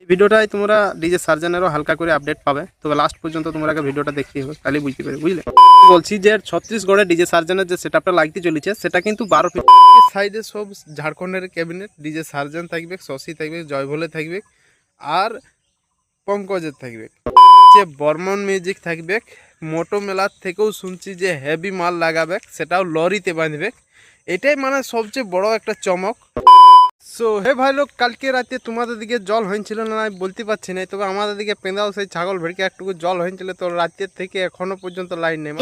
ভিডিওটায় তোমরা ডিজে সার্জনেরও হালকা করে আপডেট পাবে, তবে লাস্ট পর্যন্ত তোমরা ভিডিওটা দেখতে হবে, তাহলে বুঝতে পারবে। বুঝলে বলছি যে ছত্তিশগড়ে ডিজে সার্জনের যে সেটআপটা লাগতে চলেছে সেটা কিন্তু 12 ফিট সাইডে সব ঝাড়খণ্ডের ক্যাবিনেট ডিজে সার্জন থাকবে, শশী থাকবে, জয়ভোলে থাকবে আর পঙ্কজের থাকবে, যে বর্মন মিউজিক থাকবে। মোটো মেলার থেকেও শুনছি যে হেভি মাল লাগাবে, সেটাও লরিতে বাঁধবে। এটাই মানে সবচেয়ে বড় একটা চমক। সো হে ভাই লোক, কালকে রাতে তোমাদের দিকে জল হয়েছিল না আমি বলতে পারছি না, তবে আমাদের দিকে পেঁদাও সেই ছাগল ভেড়কে একটুকু জল হয়েছিল। তো রাতের থেকে এখনো পর্যন্ত লাইন নেই,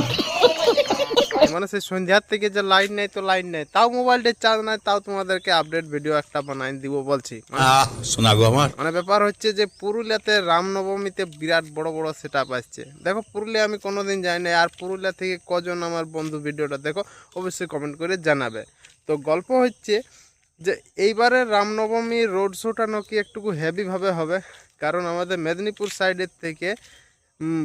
মানে সেই সন্ধ্যার থেকে যে লাইন নেই, তো লাইন নেই, তাও মোবাইলটা চার্জ নাই, তাও তোমাদেরকে আপডেট ভিডিও একটা বানাই দিব বলছি। শোনাগো আমার মানে ব্যাপার হচ্ছে যে পুরুলিয়াতে রামনবমীতে বিরাট বড় বড় সেট আপ আসছে। দেখো পুরুলিয়া আমি কোনোদিন যাই না, আর পুরুলিয়া থেকে কজন আমার বন্ধু ভিডিওটা দেখো অবশ্যই কমেন্ট করে জানাবে। তো গল্প হচ্ছে যে এইবারে রামনবমী রোড শোটা নাকি একটুকু হেভিভাবে হবে, কারণ আমাদের মেদিনীপুর সাইডের থেকে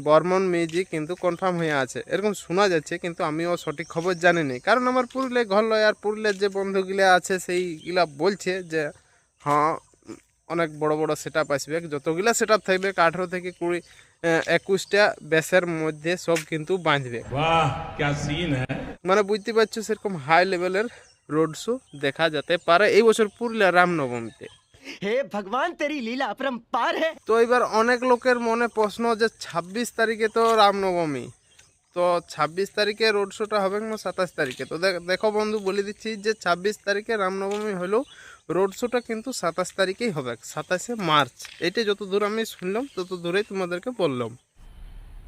বর্মন মিউজিক কিন্তু কনফার্ম হয়ে আছে, এরকম শোনা যাচ্ছে, কিন্তু আমিও সঠিক খবর জানি না, কারণ আমার পুরুলিয়া ঘর লয়। আর পুরুলিয়ার যে বন্ধুগুলা আছে সেইগুলা বলছে যে হ্যাঁ অনেক বড় বড় সেট আপ আসবে, যতগুলা সেট আপ থাকবে 18 থেকে 21টা ব্যাসের মধ্যে সব কিন্তু বাঁধবে। মানে বুঝতে পারছো সেরকম হাই লেভেলের রোড শো দেখা যেতে পারে এই বছর পুরুলিয়া রামনবমীতে। हे भगवान तेरी लीला अपरंपार है। তো এবার অনেক লোকের মনে প্রশ্ন যে 26 তারিখে তো রামনবমী, তো 26 তারিখে রোড শোটা হবে না 27 তারিখে? তো দেখো বন্ধু, বলে দিচ্ছি যে 26 তারিখে রামনবমী হলেও রোড শোটা কিন্তু 27 তারিখেই হবে, 27শে মার্চ। এইটা যত দূর আমি শুনলাম তত দূরেই তোমাদেরকে বললাম।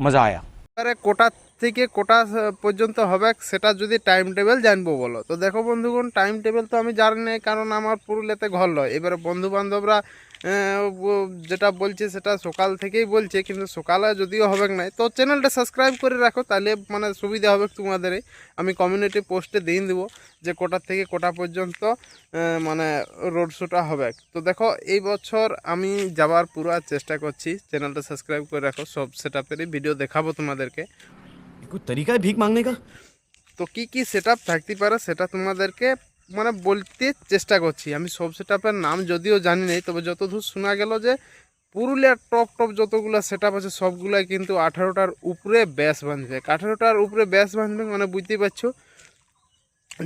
মজা আয়া। এবারে কোটা থেকে কোটা পর্যন্ত হবে সেটা যদি টাইম টেবিল জানবো বলো, তো দেখো বন্ধুগণ, টাইম টেবিল তো আমি জানি না, কারণ আমার পুরুলিয়াতে ঘর লয়। এবারে বন্ধু বান্ধবরা যেটা বলছে সেটা সকাল থেকেই বলছে, কিন্তু সকালে যদিও হবে না, তো চ্যানেলটা সাবস্ক্রাইব করে রাখো, তাহলে মানে সুবিধা হবে তোমাদেরই। আমি কমিউনিটি পোস্টে দিয়ে দেবো যে কোটা থেকে কোটা পর্যন্ত মানে রোড শোটা হবে। তো দেখো এই বছর আমি যাওয়ার পুরো চেষ্টা করছি, চ্যানেলটা সাবস্ক্রাইব করে রাখো, সব সেটআপেরই ভিডিও দেখাবো তোমাদেরকে। कोई तरीका है भीख मांगने का? তো কি কি সেটআপ থাকতে পারে সেটা তোমাদেরকে মানে বলতে চেষ্টা করছি। আমি সব সেটআপের নাম যদিও জানি নেই, তবে যতদূর শোনা গেল যে পুরুলিয়ার টপ টপ যতগুলো সেটআপ আছে সবগুলাই কিন্তু 18টার উপরে ব্যাস বাঁধবে। 18টার উপরে ব্যাস বাঁধবে মানে বুঝতেই পারছো,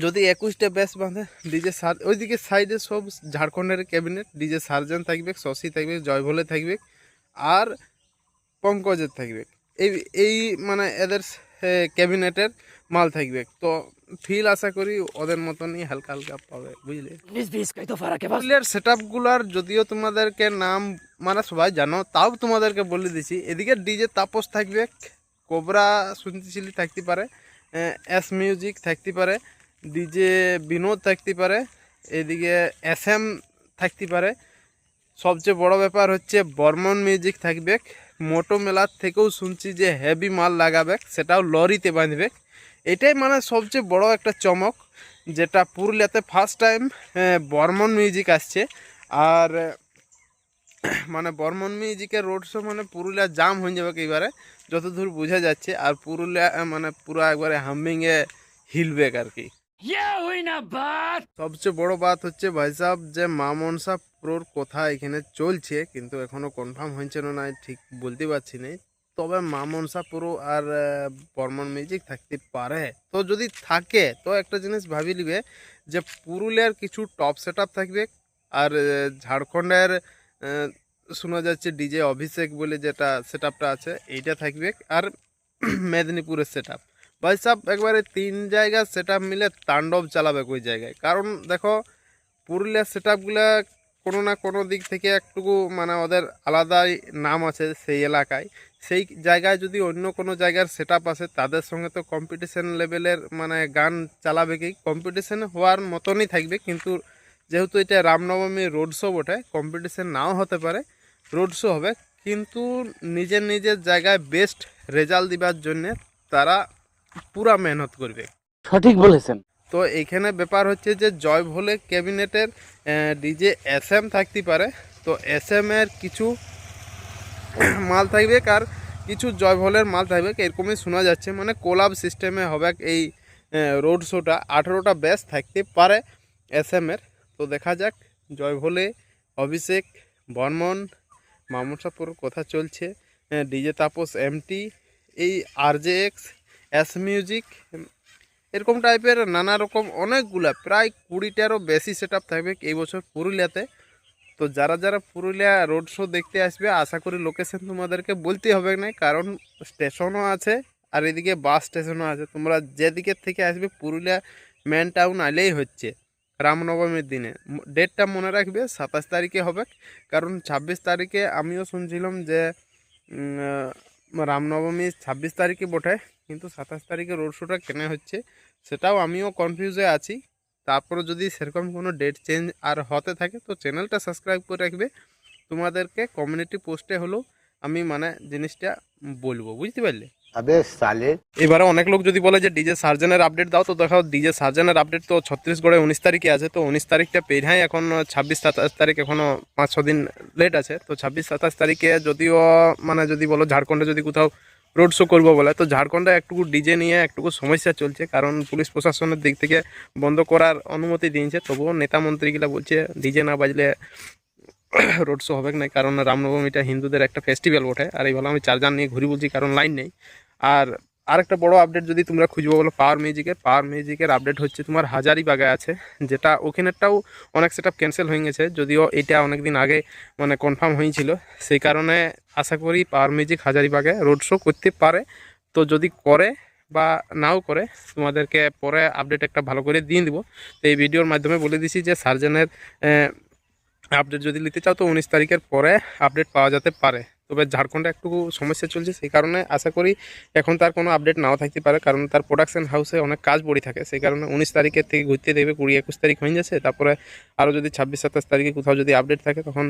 যদি 21টা ব্যাস বাঁধে ডিজে ওইদিকে সাইডে সব ঝাড়খণ্ডের ক্যাবিনেট ডিজে সার্জন থাকবে, শশী থাকবে, জয়ভোলে থাকবে আর পঙ্কজের থাকবে। এই এই মানে এদের ক্যাবিনেটের মাল থাকবে। তো ফিল আশা করি ওদের মতনই হালকা হালকা পাবে, বুঝলে। 19-20 का ही तो फर्क है बस। পুরুলিয়ার সেট আপগুলার যদিও তোমাদেরকে নাম মানে সবাই জানো, তাও তোমাদেরকে বলে দিচ্ছি। এদিকে ডিজে তাপস থাকবে, কোবরা শুনতেছিলি থাকতে পারে, এস মিউজিক থাকতে পারে, ডিজে বিনোদ থাকতে পারে, এদিকে SM থাকতে পারে। সবচেয়ে বড় ব্যাপার হচ্ছে বর্মন মিউজিক থাকবে। মোটো মেলার থেকেও শুনছি যে হেভি মাল লাগাবে, সেটাও লরিতে বাঁধবে। এটাই মানে সবচেয়ে বড় একটা চমক, যেটা পুরুলিয়াতে ফার্স্ট টাইম বর্মন মিউজিক আসছে। আর মানে বর্মন মিউজিকের রোড শো মানে পুরুলিয়া জাম হয়ে যাবে এবারে, যতদূর বোঝা যাচ্ছে। আর পুরুলিয়া মানে পুরো একবারে হামিংয়ে হিলবে আর কি। ये हुई ना बात। সবচেয়ে বড় বাত হচ্ছে ভাই সাহেব যে মা মনসা প্রোর কথা এখানে চলছে, কিন্তু এখনো কনফার্ম হয়েছে না ঠিক বলতে পারছি না। তবে মা মনসা প্রো আর বর্মন মিউজিক থাকতে পারে। তো যদি থাকে তো একটা জিনিস ভাবি নিবে যে পুরুলিয়ার কিছু টপ সেট আপ থাকবে, আর ঝাড়খণ্ডের শোনা যাচ্ছে ডিজে অভিষেক বলে যেটা সেট আপটা আছে এইটা থাকবে, আর মেদিনীপুরের সেট আপ। ভাই সাহেব একবারে 3 জায়গা সেট আপ মিলে তাণ্ডব চালাবে ওই জায়গায়। কারণ দেখো পুরুলিয়ার সেট আপগুলা কোনো না কোনো দিক থেকে একটুকু মানে ওদের আলাদাই নাম আছে সেই এলাকায়। সেই জায়গায় যদি অন্য কোনো জায়গার সেট আপ আসে তাদের সঙ্গে তো কম্পিটিশন লেভেলের মানে গান চালাবে, কি কম্পিটিশন হওয়ার মতনই থাকবে। কিন্তু যেহেতু এটা রামনবমী রোড শো বটে, কম্পিটিশন নাও হতে পারে, রোড শো হবে, কিন্তু নিজের নিজের জায়গায় বেস্ট রেজাল্ট দিবার জন্যে তারা পুরা মেহনত করবে। সঠিক বলেছেন। তো এইখানে ব্যাপার হচ্ছে যে জয় ভোলে ক্যাবিনেটের ডিজে SM থাকতে পারে। তো SM এর কিছু মাল থাকবে আর কিছু জয় ভোলের মাল থাকবে, এরকমই শোনা যাচ্ছে। মানে কোলাব সিস্টেমে হবে এই রোড শোটা। 18টা ব্যাস থাকতে পারে SM এর। তো দেখা যাক জয় ভোলে, অভিষেক, বর্মন, মামনসা প্রোর কথা চলছে, ডিজে তাপস এমটি, এই RJX, এস মিউজিক, এরকম টাইপের নানা রকম অনেকগুলা প্রায় 20টারও বেশি সেট আপ থাকবে এই বছর পুরুলিয়াতে। তো যারা যারা পুরুলিয়া রোড শো দেখতে আসবে আশা করি লোকেশন তোমাদেরকে বলতে হবে না, কারণ স্টেশনও আছে আর এদিকে বাস স্টেশনও আছে। তোমরা যেদিকের থেকে আসবে পুরুলিয়া মেন টাউন আইলেই হচ্ছে। রামনবমীর দিনে ডেটটা মনে রাখবে 27 তারিখে হবে, কারণ 26 তারিখে আমিও শুনছিলাম যে রামনবমী 26 তারিখে বটে, কিন্তু 27 তারিখে রোড শোটা কেন হচ্ছে সেটাও আমিও কনফিউজে আছি। তারপরে যদি সেরকম কোনো ডেট চেঞ্জ আর হতে থাকে তো চ্যানেলটা সাবস্ক্রাইব করে রাখবে, তোমাদেরকে কমিউনিটি পোস্টে হলেও আমি মানে জিনিসটা বলবো, বুঝতে পারলে। अबे साले এবারে অনেক লোক যদি বলে যে ডিজে সার্জেনের আপডেট দাও, তো দেখো ডিজে সার্জেনের আপডেট তো ছত্তিশগড়ে 19 তারিখে আছে, তো 19 তারিখটা পেরিয়ে এখন 26-27 তারিখ, এখনও 5-6 দিন লেট আছে। তো 26-27 তারিখে যদিও মানে যদি বলো ঝাড়খণ্ডে যদি কোথাও রোড শো করবো বলে, তো ঝাড়খণ্ডে একটুকু ডিজে নিয়ে একটুকু সমস্যা চলছে, কারণ পুলিশ প্রশাসনের দিক থেকে বন্ধ করার অনুমতি দিয়েছে। তবুও নেতা মন্ত্রীগুলা বলছে ডিজে না বাজলে রোড শো হবে না, কারণ রামনবমীটা হিন্দুদের একটা ফেস্টিভ্যাল ওঠে। আর এইভাবে আমি চার্জার নিয়ে ঘুরি বলছি, কারণ লাইন নেই। আর আরেকটা বড় আপডেট যদি তোমরা খুঁজবো বলো পাওয়ার মিউজিকের আপডেট হচ্ছে তোমার হাজারিবাগে আছে, যেটা ওখানেরটাও অনেক সেট আপ ক্যান্সেল হয়ে গেছে, যদিও এটা অনেক দিন আগে মানে কনফার্ম হয়েছিল। সেই কারণে আশা করি পাওয়ার মিউজিক হাজারিবাগে রোড শো করতে পারে। তো যদি করে বা নাও করে তোমাদেরকে পরে আপডেট একটা ভালো করে দিয়ে দিব। তো এই ভিডিওর মাধ্যমে বলে দিছি যে সার্জেনের আপডেট যদি নিতে চাও তো 19 তারিখের পরে আপডেট পাওয়া যেতে পারে। তবে ঝাড়খণ্ডে একটু সমস্যা চলছে, সেই কারণে আশা করি এখন তার কোনো আপডেট নাও থাকতে পারে, কারণ তার প্রোডাকশন হাউসে অনেক কাজ পড়ে থাকে। সেই কারণে 19 তারিখের থেকে ঘুরতে দেবে, 20-21 তারিখ হয়ে যাচ্ছে। তারপরে আরও যদি 26-27 তারিখে কোথাও যদি আপডেট থাকে তখন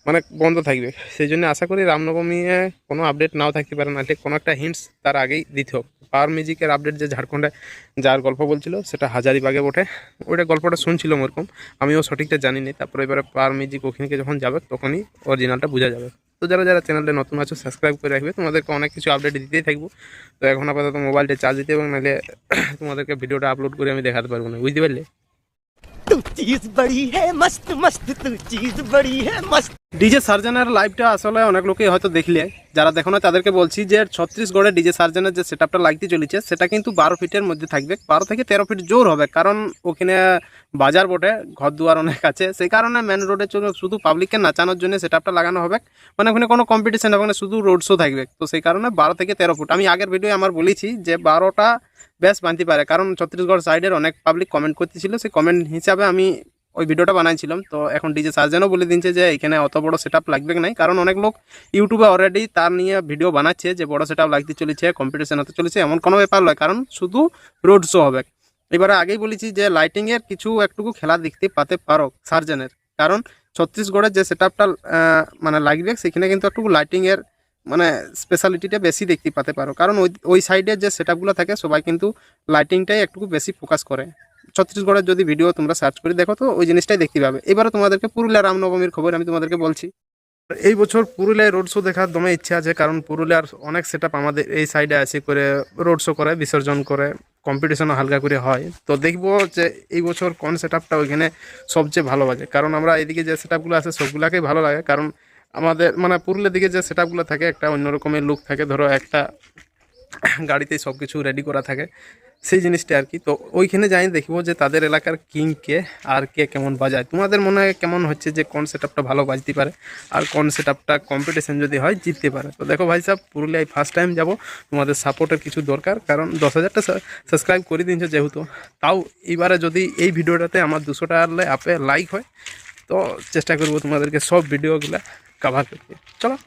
মানে বন্ধ থাকবে। সেই জন্য আশা করি রামনবমী কোনো আপডেট নাও থাকতে পারে, না ঠিক কোনো একটা হিন্টস তার আগেই দিতে হোক। পাওয়ার মিউজিকের আপডেট যে ঝাড়খণ্ডে যার গল্প বলছিল সেটা হাজারিবাগে বটে, ওইটা গল্পটা শুনছিলাম ওরকম, আমিও সঠিকটা জানি না। তারপরে এবারে পাওয়ার মিউজিক ওখানে যখন যাবে তখনই অরিজিনালটা বোঝা যাবে। তো যারা যারা চ্যানেলটা নতুন আছো সাবস্ক্রাইব করে রাখবে, তোমাদেরকে অনেক কিছু আপডেট দিতেই থাকবো। তো এখন আপাতত মোবাইলটা চার্জ দিতে এবং নাহলে তোমাদেরকে ভিডিওটা আপলোড করে আমি দেখাতে পারবো না, বুঝতে পারলে। तू चीज बड़ी है मस्त मस्त, तू चीज बड़ी है मस्त। ডিজে সার্জেনের লাইভটা আসলে অনেক লোকেই হয়তো দেখলে, যারা দেখো না তাদেরকে বলছি যে ছত্তিশগড়ে ডিজে সার্জেনের যে সেট আপটা লাগতে চলেছে সেটা কিন্তু 12 ফিটের মধ্যে থাকবে, 12 থেকে 13 ফিট জোর হবে, কারণ ওখানে বাজার বটে, ঘর দুয়ার অনেক আছে। সেই কারণে মেন রোডে শুধু পাবলিককে নাচানোর জন্য সেট আপটা লাগানো হবে, মানে ওখানে কোনো কম্পিটিশন হবে না, শুধু রোড শো থাকবে। তো সেই কারণে 12 থেকে 13 ফুট। আমি আগের ভিডিও আমার বলেছি যে 12টা বেশ বানতে পারে, কারণ ছত্তিশগড় সাইডের অনেক পাবলিক কমেন্ট করতেছিল, সেই কমেন্ট হিসাবে আমি ওই ভিডিওটা বানাইছিলাম। তো এখন ডিজে সার্জেনও বলে দিচ্ছে যে এখানে অত বড় সেট আপ লাগবে নাই, কারণ অনেক লোক ইউটিউবে অলরেডি তার নিয়ে ভিডিও বানাচ্ছে যে বড় সেট আপ লাগতে চলেছে, কম্পিটিশন হতে চলেছে, এমন কোনো ব্যাপার নয়, কারণ শুধু রোড শো হবে। এবারে আগেই বলেছি যে লাইটিংয়ের কিছু একটুকু খেলা দেখতে পাতে পারো সার্জেনের, কারণ ছত্তিশগড়ের যে সেট আপটা মানে লাগবে সেখানে কিন্তু একটু লাইটিংয়ের মানে স্পেশালিটিটা বেশি দেখতে পাতে পারো, কারণ ওই সাইডের যে সেট আপগুলো থাকে সবাই কিন্তু লাইটিংটাই একটু বেশি ফোকাস করে। ছত্তিশগড়ের যদি ভিডিও তোমরা সার্চ করে দেখো তো ওই জিনিসটাই দেখতে পাবে। এবারে তোমাদেরকে পুরুলিয়া রামনবমীর খবর আমি তোমাদেরকে বলছি। এই বছর পুরুলিয়ায় রোড শো দেখার দমে ইচ্ছা আছে, কারণ পুরুলিয়ার অনেক সেট আপ আমাদের এই সাইডে আছে করে রোড শো করে, বিসর্জন করে, কম্পিটিশনও হালকা করে হয়। তো দেখবো যে এই বছর কোন সেট আপটা ওইখানে সবচেয়ে ভালো বাজে, কারণ আমরা এদিকে যে সেট আপগুলো আছে সবগুলাকেই ভালো লাগে, কারণ আমাদের মানে পুরুলিয়ার দিকে যে সেট আপগুলো থাকে একটা অন্য রকমের লুক থাকে, ধরো একটা গাড়িতেই সব কিছু রেডি করা থাকে, সেই জিনিসটা আর কি। তো ওইখানে যাই দেখবো যে তাদের এলাকার কিং কে আর কে কেমন বাজায়। তোমাদের মনে হয় কেমন হচ্ছে যে কোন সেট আপটা ভালো বাজতে পারে আর কোন সেট আপটা কম্পিটিশন যদি হয় জিততে পারে। তো দেখো ভাই সাহেব, পুরুলিয়ায় ফার্স্ট টাইম যাব, তোমাদের সাপোর্টের কিছু দরকার, কারণ 10,000টা সাবস্ক্রাইব করে দিয়েছে যেহেতু। তাও এবারে যদি এই ভিডিওটাতে আমার 200টা আপে লাইক হয় তো চেষ্টা করবো তোমাদেরকে সব ভিডিওগুলো কভার করতে। চলো।